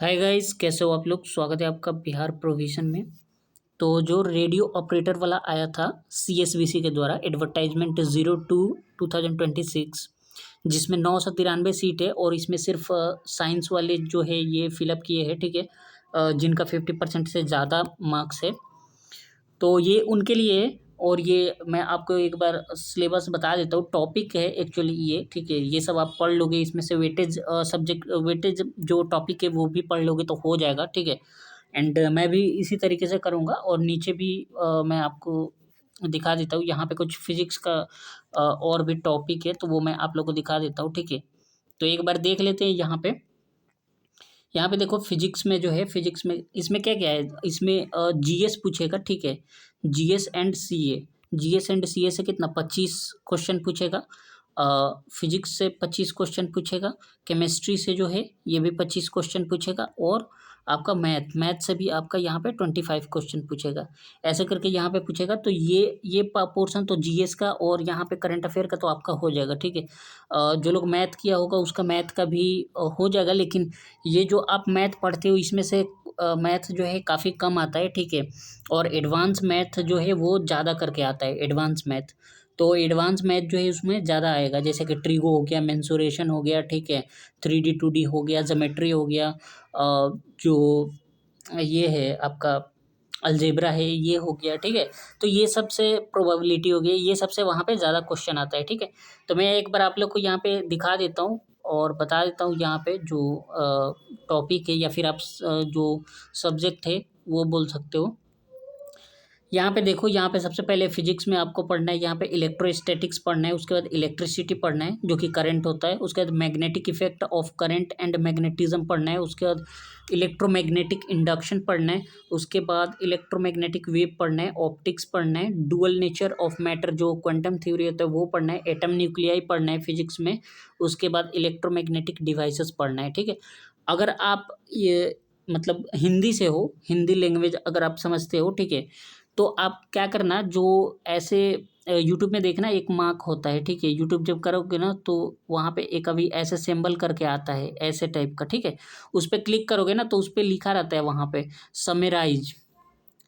Hi guys, कैसे हो आप लोग। स्वागत है आपका बिहार प्रोविजन में। तो जो रेडियो ऑपरेटर वाला आया था सीएसबीसी के द्वारा एडवर्टाइजमेंट 02/2026, जिसमें 993 सीट है और इसमें सिर्फ साइंस वाले जो है ये फिलअप किए हैं, ठीक है। जिनका 50% से ज़्यादा मार्क्स है, तो ये उनके लिए है। और ये मैं आपको एक बार सिलेबस बता देता हूँ। टॉपिक है एक्चुअली ये, ठीक है। ये सब आप पढ़ लोगे, इसमें से वेटेज सब्जेक्ट वेटेज जो टॉपिक है वो भी पढ़ लोगे तो हो जाएगा, ठीक है। एंड मैं भी इसी तरीके से करूँगा और नीचे भी मैं आपको दिखा देता हूँ। यहाँ पे कुछ फिजिक्स का और भी टॉपिक है, तो वो मैं आप लोग को दिखा देता हूँ, ठीक है। तो एक बार देख लेते हैं यहाँ पे देखो फिजिक्स में जो है, फिजिक्स में इसमें क्या क्या है, इसमें जीएस पूछेगा, ठीक है। GS and CA, GS and CA से कितना 25 क्वेश्चन पूछेगा। फिजिक्स से 25 क्वेश्चन पूछेगा। केमिस्ट्री से जो है ये भी 25 क्वेश्चन पूछेगा। और आपका मैथ से भी आपका यहाँ पे 25 क्वेश्चन पूछेगा। ऐसे करके यहाँ पे पूछेगा। तो ये पोर्शन तो जीएस का और यहाँ पे करंट अफेयर का तो आपका हो जाएगा, ठीक है। जो लोग मैथ किया होगा उसका मैथ का भी हो जाएगा, लेकिन ये जो आप मैथ पढ़ते हो इसमें से मैथ जो है काफ़ी कम आता है, ठीक है। और एडवांस मैथ जो है वो ज़्यादा करके आता है, एडवांस मैथ। तो एडवांस मैथ जो है उसमें ज़्यादा आएगा, जैसे कि ट्रिगो हो गया, मेंसुरेशन हो गया, ठीक है। 3D 2D हो गया, ज्योमेट्री हो गया, जो ये है आपका अलजेब्रा है, ये हो गया, ठीक है। तो ये सबसे प्रोबेबिलिटी हो गई, ये सबसे वहाँ पे ज़्यादा क्वेश्चन आता है, ठीक है। तो मैं एक बार आप लोग को यहाँ पे दिखा देता हूँ और बता देता हूँ यहाँ पे जो टॉपिक है या फिर आप जो सब्जेक्ट है वो बोल सकते हो। यहाँ पे देखो, यहाँ पे सबसे पहले फिजिक्स में आपको पढ़ना है, यहाँ पे इलेक्ट्रोस्टैटिक्स पढ़ना है, उसके बाद इलेक्ट्रिसिटी पढ़ना है जो कि करंट होता है, उसके बाद magnetic effect of current and magnetism पढ़ना है, उसके बाद इलेक्ट्रोमैग्नेटिक इंडक्शन पढ़ना है, उसके बाद इलेक्ट्रोमैग्नेटिक वेव पढ़ना है, ऑप्टिक्स पढ़ना है, डुअल नेचर ऑफ मैटर जो क्वांटम थ्योरी होता है वो पढ़ना है, एटम न्यूक्लियाई पढ़ना है फिजिक्स में, उसके बाद इलेक्ट्रोमैग्नेटिक डिवाइसेस पढ़ना है, ठीक है। अगर आप ये मतलब हिंदी से हो, हिंदी लैंग्वेज अगर आप समझते हो, ठीक है, तो आप क्या करना, जो ऐसे यूट्यूब में देखना एक मार्क होता है, ठीक है। यूट्यूब जब करोगे ना तो वहाँ पे एक अभी ऐसे सिंबल करके आता है, ऐसे टाइप का, ठीक है। उस पर क्लिक करोगे ना तो उस पर लिखा रहता है वहाँ पे summarize,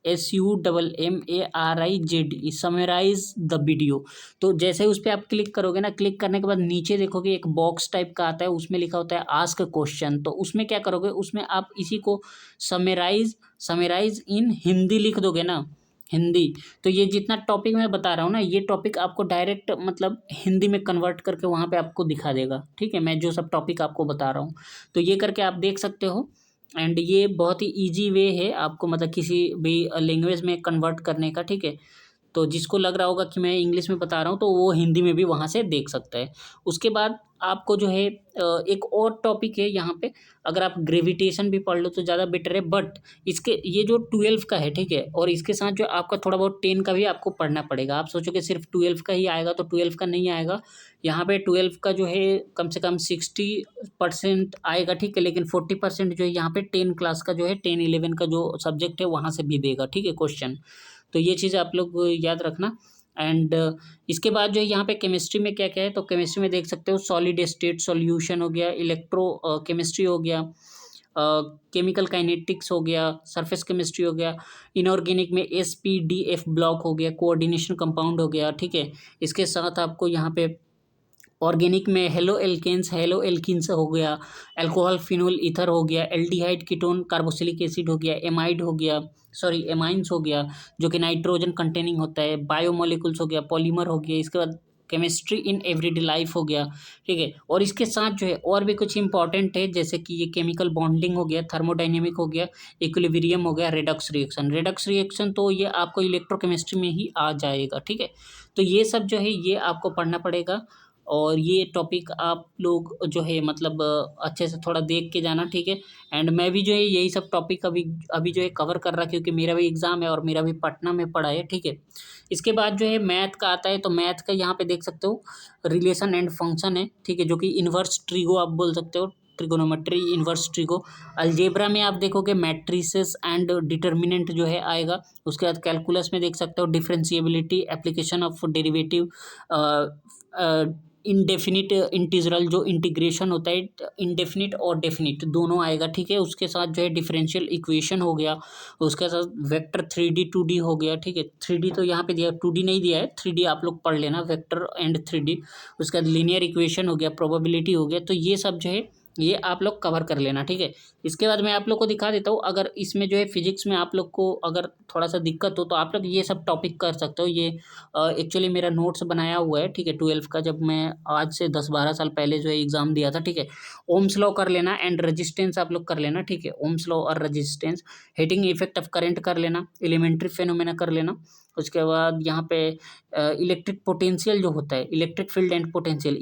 SUMMARIZ, summarize the video. तो जैसे ही उस पर आप क्लिक करोगे ना, क्लिक करने के बाद नीचे देखोगे एक बॉक्स टाइप का आता है, उसमें लिखा होता है आस्क क्वेश्चन। तो उसमें क्या करोगे, उसमें आप इसी को समराइज समराइज इन हिंदी लिख दोगे ना, हिंदी। तो ये जितना टॉपिक मैं बता रहा हूँ ना, ये टॉपिक आपको डायरेक्ट मतलब हिंदी में कन्वर्ट करके वहाँ पे आपको दिखा देगा, ठीक है। मैं जो सब टॉपिक आपको बता रहा हूँ, तो ये करके आप देख सकते हो। एंड ये बहुत ही इजी वे है आपको मतलब किसी भी लैंग्वेज में कन्वर्ट करने का, ठीक है। तो जिसको लग रहा होगा कि मैं इंग्लिश में बता रहा हूँ तो वो हिंदी में भी वहाँ से देख सकता है। उसके बाद आपको जो है एक और टॉपिक है यहाँ पे, अगर आप ग्रेविटेशन भी पढ़ लो तो ज़्यादा बेटर है। बट इसके ये जो 12 का है, ठीक है, और इसके साथ जो आपका थोड़ा बहुत 10 का भी आपको पढ़ना पड़ेगा। आप सोचोगे सिर्फ 12 का ही आएगा, तो 12 का नहीं आएगा। यहाँ पे 12 का जो है कम से कम 60% आएगा, ठीक है। लेकिन 40% जो है यहाँ पे 10 क्लास का जो है, 10-11 का जो सब्जेक्ट है वहाँ से भी देगा, ठीक है, क्वेश्चन। तो ये चीज़ आप लोग याद रखना। एंड इसके बाद जो है यहाँ पे केमिस्ट्री में क्या क्या है, तो केमिस्ट्री में देख सकते हो सॉलिड स्टेट सॉल्यूशन हो गया, इलेक्ट्रो केमिस्ट्री हो गया, केमिकल काइनेटिक्स हो गया, सरफेस केमिस्ट्री हो गया, इनऑर्गेनिक में SPDF ब्लॉक हो गया, कोऑर्डिनेशन कंपाउंड हो गया, ठीक है। इसके साथ आपको यहाँ पे ऑर्गेनिक में हेलो एल्किन्स हो गया, अल्कोहल फिनोल ईथर हो गया, एल्डिहाइड कीटोन कार्बोक्सिलिक एसिड हो गया, एमाइड हो गया, सॉरी एमाइंस हो गया जो कि नाइट्रोजन कंटेनिंग होता है, बायोमोलिकुल्स हो गया, पॉलीमर हो गया। इसके बाद केमिस्ट्री इन एवरीडे लाइफ हो गया, ठीक है। और इसके साथ जो है और भी कुछ इंपॉर्टेंट है, जैसे कि ये केमिकल बॉन्डिंग हो गया, थर्मोडाइनेमिक हो गया, इक्विलिब्रियम हो गया, रेडक्स रिएक्शन तो ये आपको इलेक्ट्रोकेमिस्ट्री में ही आ जाएगा, ठीक है। तो ये सब जो है ये आपको पढ़ना पड़ेगा। और ये टॉपिक आप लोग जो है मतलब अच्छे से थोड़ा देख के जाना, ठीक है। एंड मैं भी जो है यही सब टॉपिक अभी अभी जो है कवर कर रहा, क्योंकि मेरा भी एग्ज़ाम है और मेरा भी पटना में पड़ा है, ठीक है। इसके बाद जो है मैथ का आता है, तो मैथ का यहाँ पे देख सकते हो रिलेशन एंड फंक्शन है, ठीक है, जो कि इन्वर्स ट्रिगो आप बोल सकते हो, ट्रिगोनोमेट्री इन्वर्स ट्रिगो। अलजेब्रा में आप देखोगे मैट्रिसेस एंड डिटर्मिनेंट जो है आएगा। उसके बाद कैलकुलस में देख सकते हो differentiability, application of derivative, indefinite integral जो इंटीग्रेशन होता है इंडेफिनिट और डेफिनिट दोनों आएगा, ठीक है। उसके साथ जो है डिफरेंशियल इक्वेशन हो गया, उसके साथ वेक्टर 3D 2D हो गया, ठीक है। 3D तो यहाँ पे दिया, 2D नहीं दिया है, 3D आप लोग पढ़ लेना, वेक्टर एंड 3D। उसके बाद लीनियर इक्वेशन हो गया, प्रोबेबिलिटी हो गया, तो ये सब जो है ये आप लोग कवर कर लेना, ठीक है। इसके बाद मैं आप लोग को दिखा देता हूँ, अगर इसमें जो है फिजिक्स में आप लोग को अगर थोड़ा सा दिक्कत हो तो आप लोग ये सब टॉपिक कर सकते हो। ये एक्चुअली मेरा नोट्स बनाया हुआ है, ठीक है, 12th का, जब मैं आज से 10-12 साल पहले जो है एग्ज़ाम दिया था, ठीक है। ओम्स लॉ कर लेना एंड रेजिस्टेंस आप लोग कर लेना, ठीक है। ओम्स लॉ और resistance, heating effect of current कर लेना, एलिमेंट्री फेनोमेना कर लेना। उसके बाद यहाँ पे इलेक्ट्रिक पोटेंशियल जो होता है, electric field and potential,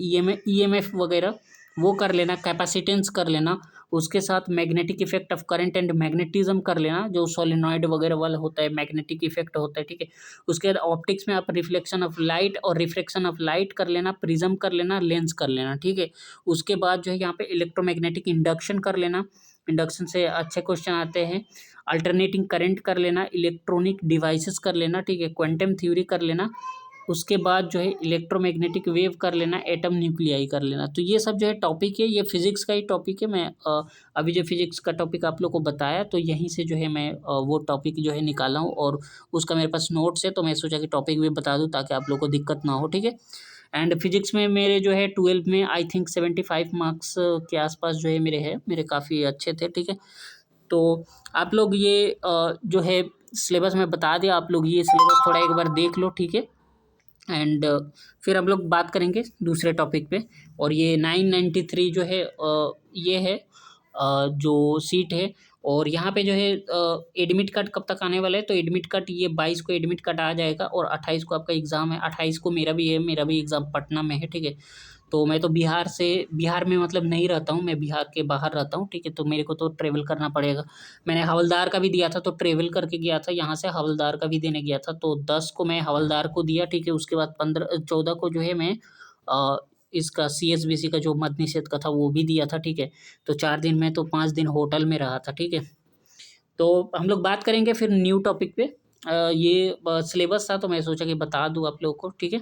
EMF वगैरह वो कर लेना, कैपेसिटेंस कर लेना। उसके साथ magnetic effect of current and magnetism कर लेना, जो सोलेनॉइड वगैरह वाला होता है, मैग्नेटिक इफेक्ट होता है, ठीक है। उसके बाद ऑप्टिक्स में आप रिफ्लेक्शन ऑफ लाइट और रिफ्रैक्शन ऑफ लाइट कर लेना, प्रिज्म कर लेना, लेंस कर लेना, ठीक है। उसके बाद जो है यहाँ पे इलेक्ट्रोमैग्नेटिक इंडक्शन कर लेना, इंडक्शन से अच्छे क्वेश्चन आते हैं। अल्टरनेटिंग करंट कर लेना, इलेक्ट्रॉनिक डिवाइसेस कर लेना, ठीक है, क्वांटम थ्योरी कर लेना। उसके बाद जो है इलेक्ट्रोमैग्नेटिक वेव कर लेना, एटम न्यूक्लियाई कर लेना। तो ये सब जो है टॉपिक है, ये फिजिक्स का ही टॉपिक है। मैं अभी जो फिजिक्स का टॉपिक आप लोग को बताया, तो यहीं से जो है मैं वो टॉपिक जो है निकाला हूँ, और उसका मेरे पास नोट्स है, तो मैं सोचा कि टॉपिक भी बता दूँ ताकि आप लोग को दिक्कत ना हो, ठीक है। एंड फिजिक्स में मेरे जो है 12th में आई थिंक 75 मार्क्स के आसपास जो है मेरे है, मेरे काफ़ी अच्छे थे, ठीक है। तो आप लोग ये जो है सिलेबस में बता दिया, आप लोग ये सिलेबस थोड़ा एक बार देख लो, ठीक है। एंड फिर हम लोग बात करेंगे दूसरे टॉपिक पे। और ये 993 जो है ये है जो सीट है। और यहाँ पे जो है एडमिट कार्ड कब तक आने वाला है, तो एडमिट कार्ड ये 22 को एडमिट कार्ड आ जाएगा, और 28 को आपका एग्ज़ाम है। 28 को मेरा भी है, मेरा भी एग्ज़ाम पटना में है, ठीक है। तो मैं तो बिहार में मतलब नहीं रहता हूँ, मैं बिहार के बाहर रहता हूँ, ठीक है। तो मेरे को तो ट्रेवल करना पड़ेगा। मैंने हवलदार का भी दिया था, तो ट्रेवल करके गया था, यहाँ से हवलदार का भी देने गया था। तो 10 को मैं हवलदार को दिया, ठीक है। उसके बाद 14 को जो है मैं इसका CSBC का जो मद्य निषेध का था वो भी दिया था, ठीक है। तो 4 दिन में, तो 5 दिन होटल में रहा था, ठीक है। तो हम लोग बात करेंगे फिर न्यू टॉपिक पे। ये सिलेबस था, तो मैं सोचा कि बता दूँ आप लोगों को, ठीक है।